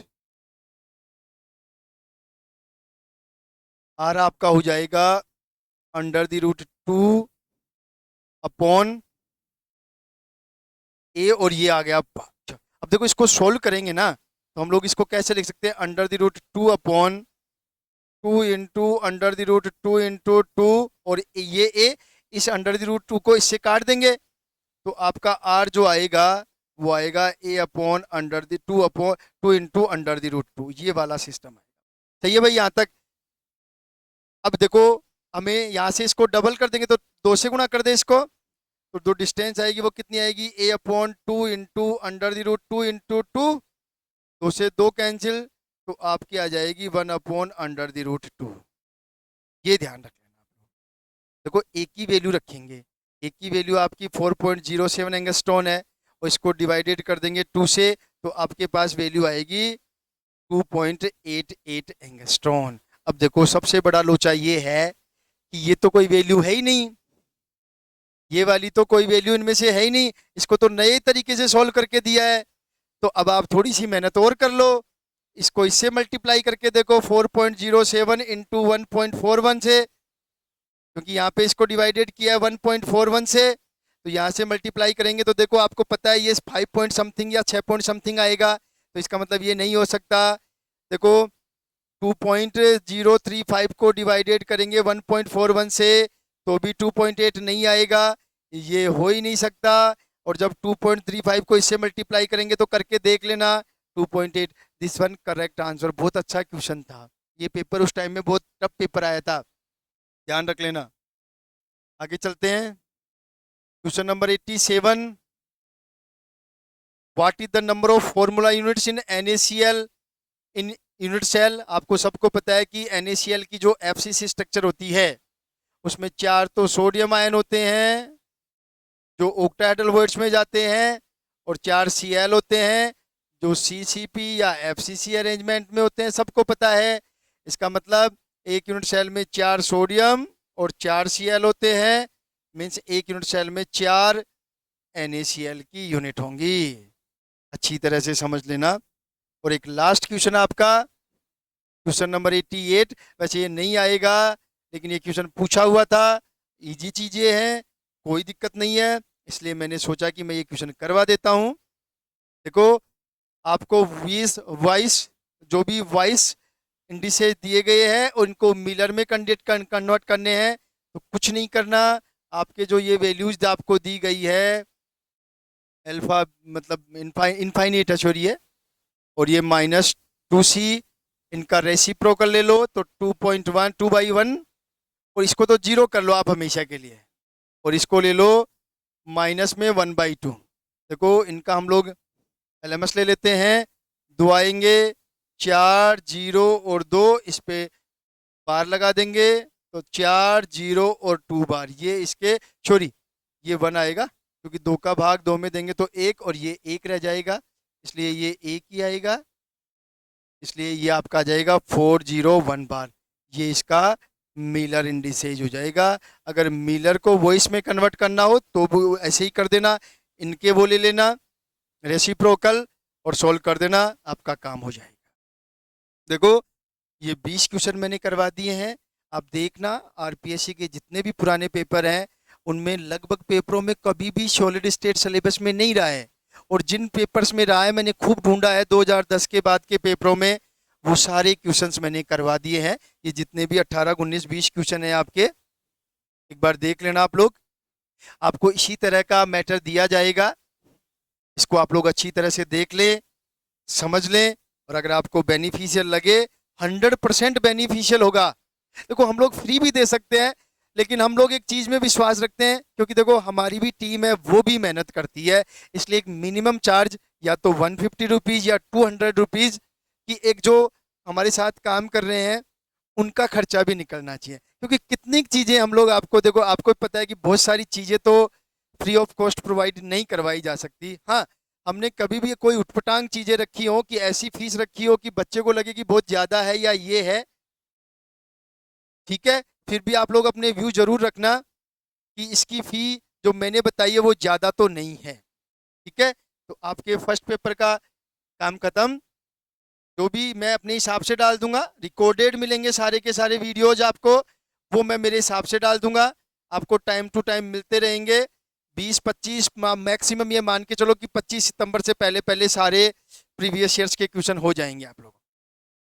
r आपका हो जाएगा under the root 2 upon a, और ये आ गया 5। अब देखो इसको सोल्व करेंगे ना तो हम लोग इसको कैसे लिख सकते हैं, under the root 2 upon 2 into under the root 2 into 2, और ये a, इस अंडर द रूट 2 को इससे काट देंगे तो आपका r जो आएगा वो आएगा a upon under the 2 upon 2 into under the root 2, ये वाला सिस्टम आएगा। सही है भाई यहाँ तक। अब देखो हमें यहाँ से इसको डबल कर देंगे तो 2 से गुणा कर दे इसको, तो जो डिस्टेंस आएगी वो कितनी आएगी, a upon 2 into under the root 2 into 2, 2 से 2 कैंसिल, तो आपकी आ जाएगी 1 अपॉन अंडर द रूट 2। ये ध्यान रख लेना आप लोग। देखो एक ही वैल्यू रखेंगे, एक की वैल्यू आपकी 4.07 एंगस्ट्रॉन है, और इसको डिवाइडेड कर देंगे 2 से, तो आपके पास वैल्यू आएगी 2.88 एंगस्ट्रॉन। अब देखो सबसे बड़ा लोचा ये है कि ये तो कोई वैल्यू है ही नहीं, ये वाली तो कोई वैल्यू इनमें से है ही नहीं, इसको तो नए तरीके से सॉल्व करके दिया है। तो अब आप थोड़ी सी मेहनत और कर लो, इसको इससे मल्टीप्लाई करके देखो 4.07 इंटू 1.41 से, क्योंकि यहाँ पे इसको डिवाइडेड किया है 1.41 से, तो यहाँ से मल्टीप्लाई करेंगे तो देखो आपको पता है ये 5 पॉइंट समथिंग या 6 पॉइंट समथिंग आएगा, तो इसका मतलब ये नहीं हो सकता। देखो 2.035 को डिवाइडेड करेंगे 1.41 से तो भी 2.8 नहीं आएगा, ये हो ही नहीं सकता। और जब 2.35 को इससे मल्टीप्लाई करेंगे तो करके देख लेना 2.8, दिस वन करेक्ट आंसर। बहुत अच्छा क्वेश्चन था ये, पेपर उस टाइम में बहुत टफ पेपर आया था, ध्यान रख लेना। आगे चलते हैं, question number 87। What is the number of formula units in NaCl in unit cell. आपको सबको पता है कि NaCl की जो FCC स्ट्रक्चर होती है उसमें 4 तो सोडियम आयन होते हैं जो ऑक्टाहेड्रल वर्ड्स में जाते हैं, और 4 Cl होते हैं जो CCP या FCC अरेंजमेंट में होते हैं, सबको पता है। इसका मतलब एक यूनिट सेल में 4 सोडियम और 4 Cl होते हैं, मीन्स एक यूनिट सेल में 4 NaCl की यूनिट होंगी, अच्छी तरह से समझ लेना। और एक लास्ट क्वेश्चन आपका, क्वेश्चन नंबर 88, वैसे ये नहीं आएगा लेकिन ये क्वेश्चन पूछा हुआ था, इजी चीज़ें हैं, कोई दिक्कत नहीं है, इसलिए मैंने सोचा कि मैं ये क्वेश्चन करवा देता हूँ। देखो, आपको 20 वाइस जो भी वाइस इंडिसेज दिए गए हैं उनको मिलर में कन्वर्ट करने हैं। तो कुछ नहीं करना, आपके जो ये वैल्यूज आपको दी गई है, अल्फा मतलब इनफाइनाइट है सॉरी है, और ये -2c, इनका रेसिप्रोकल ले लो तो 2.1 2/1, और इसको तो जीरो कर लो आप हमेशा के लिए, और इसको ले लो माइनस में 1/2। देखो इनका हम लोग एलएमएस ले लेते हैं, दो आएंगे, 4 0 और 2, इस पे बार लगा देंगे तो 4 0 और 2 बार, ये इसके सॉरी ये 1 आएगा, क्योंकि 2 का भाग 2 में देंगे तो 1, और ये 1 रह जाएगा, इसलिए ये 1 ही आएगा, इसलिए ये आपका आ जाएगा 4 0 1 बार। ये इसका मिलर इंडिसेज हो जाएगा। अगर मिलर को वॉइस में कन्वर्ट करना हो तो वो ऐसे ही कर देना, इनके वो ले लेना रेसिप्रोकल और सोल्व कर देना, आपका काम हो जाएगा। देखो ये 20 क्वेश्चन मैंने करवा दिए हैं। आप देखना आरपीएससी के जितने भी पुराने पेपर हैं उनमें लगभग पेपरों में कभी भी सॉलिड स्टेट सिलेबस में नहीं रहा है, और जिन पेपर्स में रहा है मैंने खूब ढूंढा है 2010 के बाद के पेपरों में, वो सारे क्वेश्चंस मैंने करवा दिए हैं। ये जितने भी 18 19 20 क्वेश्चन हैं आपके, एक बार देख लेना आप लोग। आपको इसी तरह का मैटर दिया जाएगा, इसको आप लोग अच्छी तरह से देख लें, समझ लें, और अगर आपको बेनिफिशियल लगे 100% बेनिफिशियल होगा। देखो हम लोग फ्री भी दे सकते हैं, लेकिन हम लोग एक चीज में विश्वास रखते हैं, क्योंकि देखो हमारी भी टीम है वो भी मेहनत करती है, इसलिए एक मिनिमम चार्ज या तो 150 रुपीज या 200 रुपीज की एक जो हमारे साथ काम कर रहे हैं उनका खर्चा भी निकलना चाहिए, क्योंकि कितनी चीजें हम लोग आपको देखो आपको पता है कि बहुत सारी चीजें तो फ्री ऑफ कॉस्ट प्रोवाइड नहीं करवाई जा सकती। हाँ, हमने कभी भी कोई उठपटांग चीजें रखी हो कि ऐसी फीस रखी हो कि बच्चे को लगे कि बहुत ज्यादा है या ये है, ठीक है, फिर भी आप लोग अपने व्यू जरूर रखना कि इसकी फी जो मैंने बताई है वो ज्यादा तो नहीं है, ठीक है। तो आपके फर्स्ट पेपर का काम खत्म, जो भी मैं अपने हिसाब से डाल दूंगा, रिकॉर्डेड मिलेंगे सारे के सारे वीडियोज आपको, वो मैं मेरे हिसाब से डाल दूंगा, आपको टाइम टू टाइम मिलते रहेंगे। 20-25 मैक्सिमम ये मान के चलो कि 25 सितंबर से पहले पहले सारे प्रीवियस ईयर्स के क्वेश्चन हो जाएंगे आप लोगों को,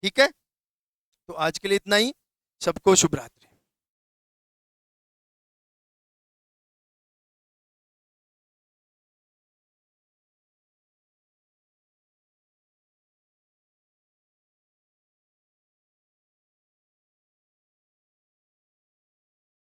ठीक है। तो आज के लिए इतना ही, सबको शुभ रात्रि।